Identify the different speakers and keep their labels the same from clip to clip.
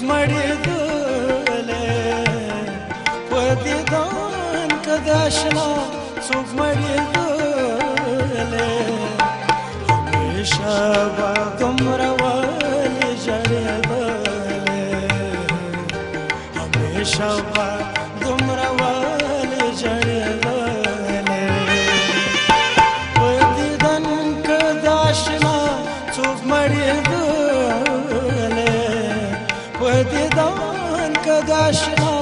Speaker 1: مړېدلې په دیدن که د اشنا څوک مړېدلې همیشه به دومره ولې ژړېدلې همیشه به دومره ولې ژړېدلې په دیدن که د اشنا څوک مړېدلې په دیدن که د اشنا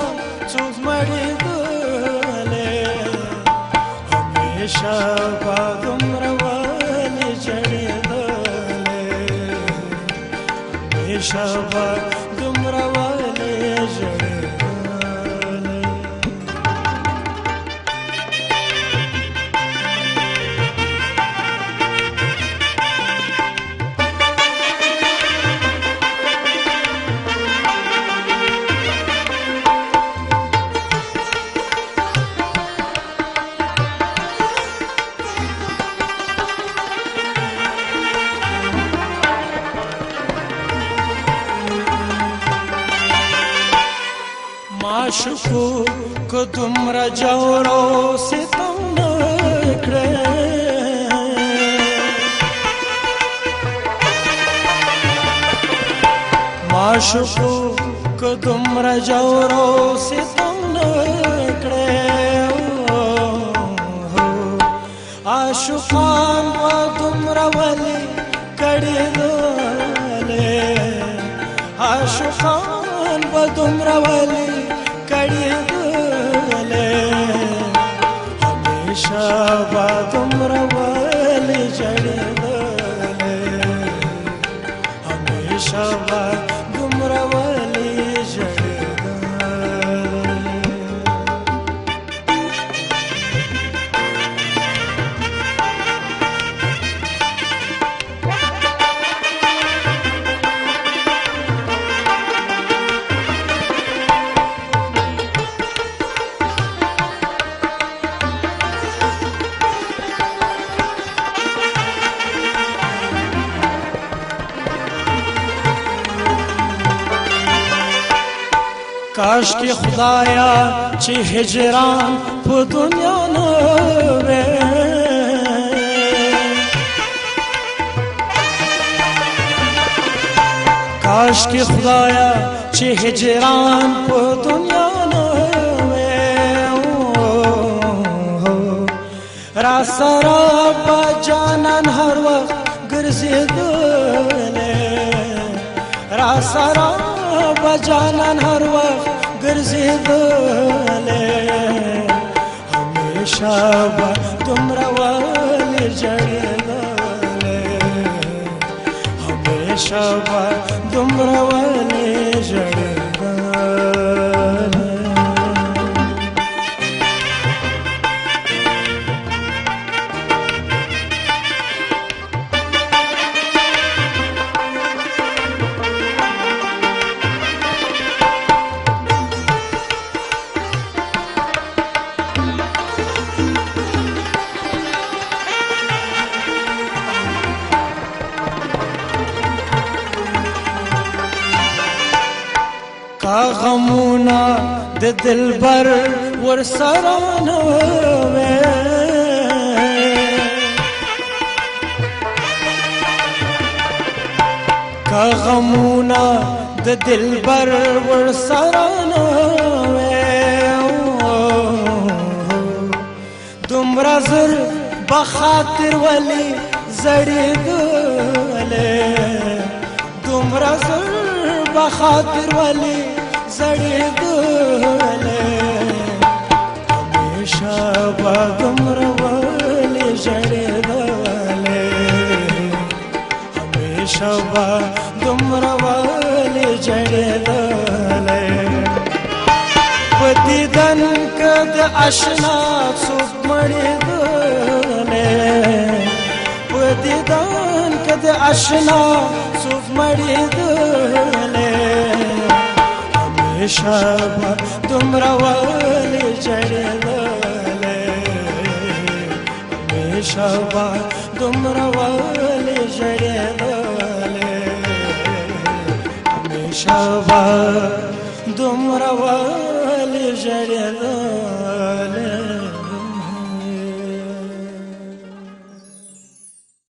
Speaker 1: څوک مړېدلې همیشه به دومره ولې ژړېدلې همیشه به دومره ولې ژړېدلې معشوقو که دومره جور او ستم نه کړې معشوقو که دومره جور او ستم نه کړې عاشقان به دومره ولې کړېدلې عاشقان به دومره ولې کړېدلې همیشه به دومره ولې ژړېدلې همیشه به دومره ولې ژړېدلې کاش کې خدایا چې هجران په دنیا نه وې کاش کې خدایا چې هجران په دنیا نه وې را سره په جانان هر وخت ګرځېدلې را سره بجانان هر وقت ګرځېدلې همیشه به دومره ولې ژړېدلې همیشه به دومره ولې ژړېدلې کا غمونا د دلبر ورسره نه وې کا غمونا د دلبر ورسره نه وې دومره زر بخاطر ولې زړېدلې دومره زر بخاطر ولې زړېدلې همیشه به دومره ولې ژړېدلې همیشه به دومره ولې ژړېدلې په دیدن که د اشنا څوک مړېدلې په دیدن که د اشنا څوک مړېدلې همیشه به دومره ولې ژړېدلې همیشه به دومره ولې ژړېدلې شابه دومره ولې ژړېده